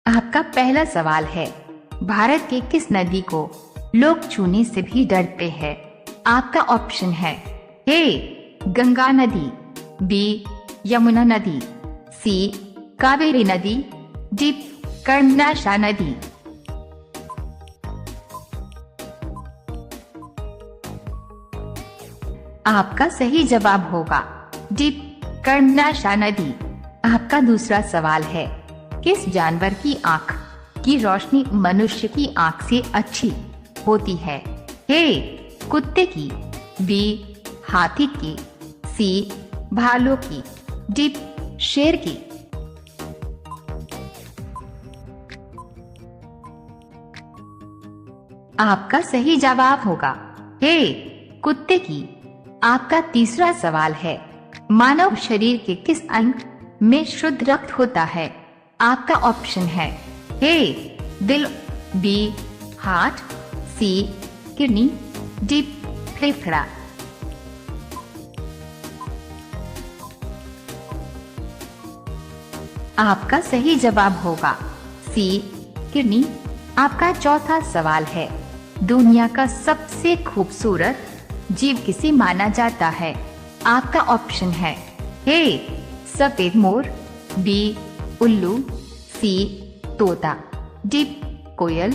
आपका पहला सवाल है, भारत के किस नदी को लोग छूने से भी डरते हैं? आपका ऑप्शन है ए गंगा नदी, बी यमुना नदी, सी कावेरी नदी, डी कर्मनाशा नदी। आपका सही जवाब होगा डी कर्मनाशा नदी। आपका दूसरा सवाल है, किस जानवर की आंख की रोशनी मनुष्य की आंख से अच्छी होती है? ए कुत्ते की, बी हाथी की, सी भालू की, डी शेर की। आपका सही जवाब होगा ए कुत्ते की। आपका तीसरा सवाल है, मानव शरीर के किस अंग में शुद्ध रक्त होता है? आपका ऑप्शन है ए दिल, बी हार्ट, सी किडनी, डी फेफड़ा। आपका सही जवाब होगा सी किडनी। आपका चौथा सवाल है, दुनिया का सबसे खूबसूरत जीव किसे माना जाता है? आपका ऑप्शन है ए सफेद मोर, बी उल्लू, सी तोता, डी कोयल।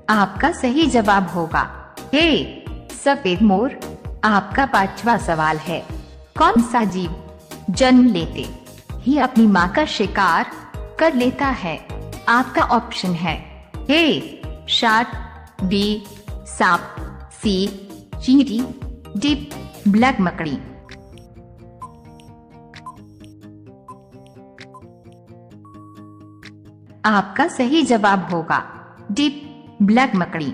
आपका सही जवाब होगा ए सफेद मोर। आपका पांचवा सवाल है, कौन सा जीव जन्म लेते ही अपनी मां का शिकार कर लेता है? आपका ऑप्शन है ए शार्क, बी सांप, सी चींटी, डी ब्लैक मकड़ी। आपका सही जवाब होगा डी ब्लैक मकड़ी।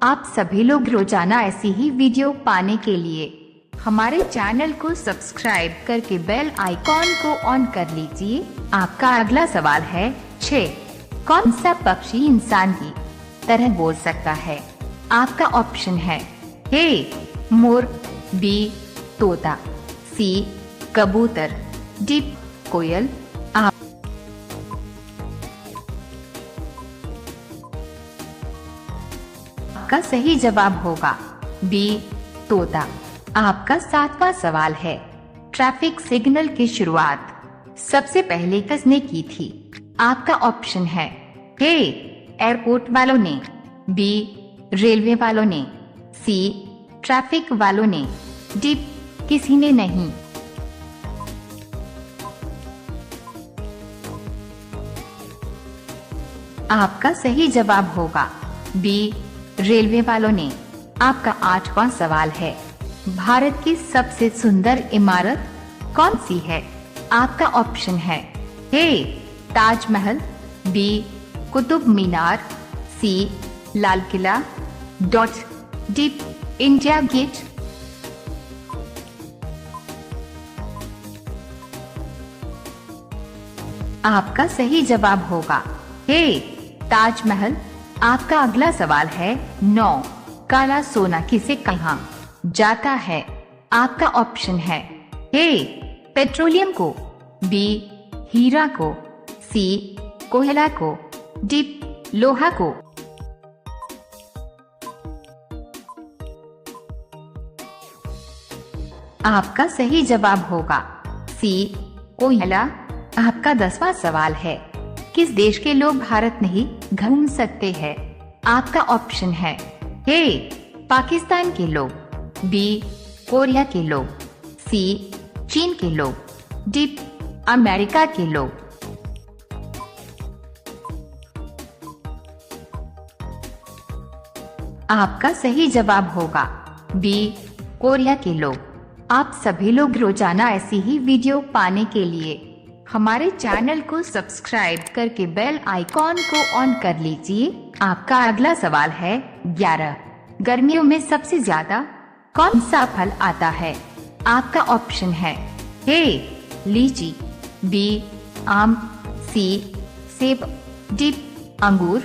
आप सभी लोग रोजाना ऐसी ही वीडियो पाने के लिए हमारे चैनल को सब्सक्राइब करके बेल आइकॉन को ऑन कर लीजिए। आपका अगला सवाल है 6, कौन सा पक्षी इंसान की तरह बोल सकता है? आपका ऑप्शन है ए मोर, बी तोता, सी कबूतर, डी कोयल। आपका सही जवाब होगा बी तोता। आपका 7वां सवाल है, ट्रैफिक सिग्नल की शुरुआत सबसे पहले किसने की थी? आपका ऑप्शन है ए एयरपोर्ट वालों ने, बी रेलवे वालों ने, सी ट्रैफिक वालों ने, डी किसी ने नहीं। आपका सही जवाब होगा बी रेलवे वालों ने। आपका 8वां सवाल है, भारत की सबसे सुंदर इमारत कौन सी है? आपका ऑप्शन है ए ताजमहल, बी कुतुब मीनार, सी Lal Qila, D India gate. आपका सही जवाब होगा ए ताजमहल। आपका अगला सवाल है 9, काला सोना किसे कहा जाता है? आपका ऑप्शन है ए पेट्रोलियम को, बी हीरा को, सी कोयला को, डी लोहा को। आपका सही जवाब होगा सी कोयला। आपका 10वां सवाल है, किस देश के लोग भारत नहीं घूम सकते हैं? आपका ऑप्शन है ए पाकिस्तान के लोग, बी कोरिया के लोग, सी चीन के लोग, डी अमेरिका के लोग। आपका सही जवाब होगा बी कोरिया के लोग। आप सभी लोग रोजाना ऐसी ही वीडियो पाने के लिए हमारे चैनल को सब्सक्राइब करके बेल आइकॉन को ऑन कर लीजिए। आपका अगला सवाल है 11, गर्मियों में सबसे ज्यादा कौन सा फल आता है? आपका ऑप्शन है ए लीची, बी आम, सी सेब, डी अंगूर।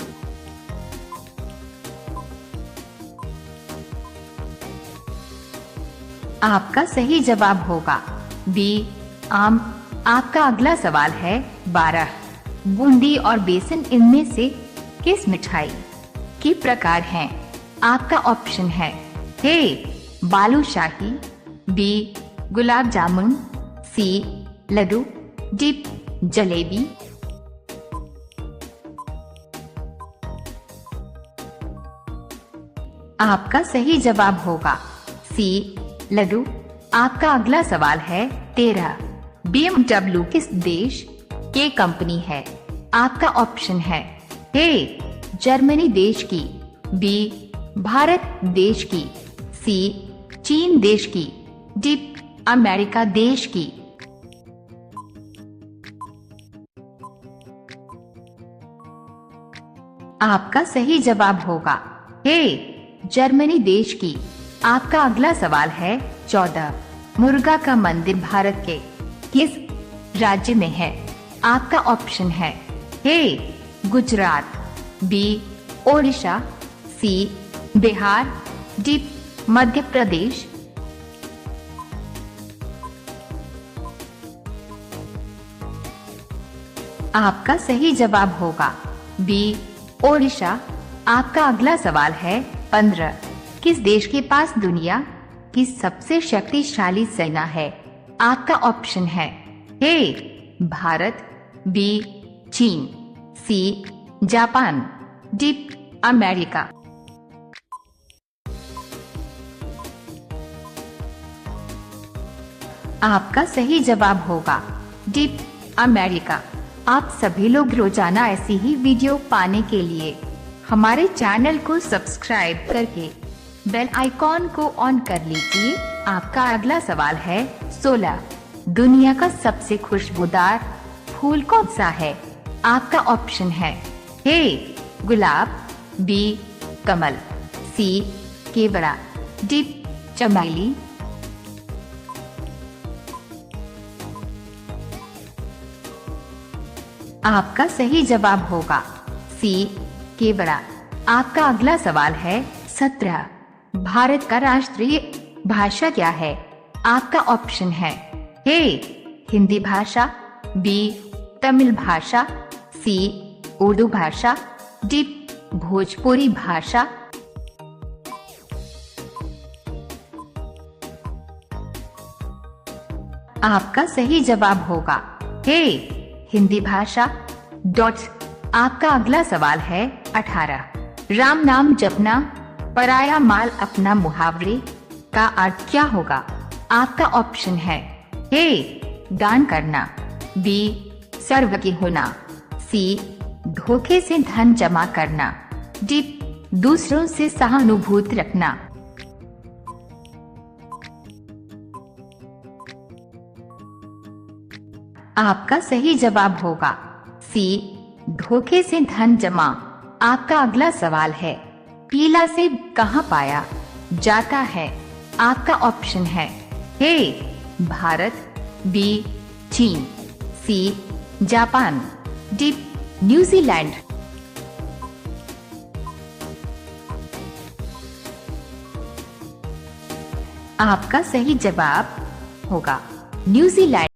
आपका सही जवाब होगा बी आम। आपका अगला सवाल है 12। बूंदी और बेसन इनमें से किस मिठाई के प्रकार हैं? आपका ऑप्शन है ए बालूशाही, बी गुलाब जामुन, सी लड्डू, डी जलेबी। आपका सही जवाब होगा सी लड्डू। आपका अगला सवाल है 13। BMW किस देश के कंपनी है? आपका ऑप्शन है ए जर्मनी देश की, बी भारत देश की, सी चीन देश की, डी अमेरिका देश की। आपका सही जवाब होगा ए जर्मनी देश की। आपका अगला सवाल है 14। मुर्गा का मंदिर भारत के किस राज्य में है? आपका ऑप्शन है ए गुजरात, बी ओडिशा, सी बिहार, डी मध्य प्रदेश। आपका सही जवाब होगा बी ओडिशा। आपका अगला सवाल है 15। किस देश के पास दुनिया की सबसे शक्तिशाली सेना है? आपका ऑप्शन है ए भारत, बी चीन, सी जापान, डी अमेरिका। आपका सही जवाब होगा डी अमेरिका। आप सभी लोग रोजाना ऐसी ही वीडियो पाने के लिए हमारे चैनल को सब्सक्राइब करके बेल आइकॉन को ऑन कर लीजिए। आपका अगला सवाल है 16। दुनिया का सबसे खुशबूदार फूल कौन सा है? आपका ऑप्शन है ए गुलाब, बी कमल, सी केवड़ा, डी चमेली। आपका सही जवाब होगा सी केवड़ा। आपका अगला सवाल है 17। भारत का राष्ट्रीय भाषा क्या है? आपका ऑप्शन है ए हिंदी भाषा, बी तमिल भाषा, सी उर्दू भाषा, डी भोजपुरी भाषा। आपका सही जवाब होगा ए हिंदी भाषा। आपका अगला सवाल है 18। राम नाम जपना पराया माल अपना मुहावरे का अर्थ क्या होगा? आपका ऑप्शन है ए दान करना, बी सर्वज्ञ होना, सी धोखे से धन जमा करना, डी दूसरों से सहानुभूति रखना। आपका सही जवाब होगा सी धोखे से धन जमा। आपका अगला सवाल है पीला सेब कहाँ पाया जाता है? आपका ऑप्शन है ए भारत, बी चीन, सी जापान, डी न्यूजीलैंड। आपका सही जवाब होगा न्यूजीलैंड।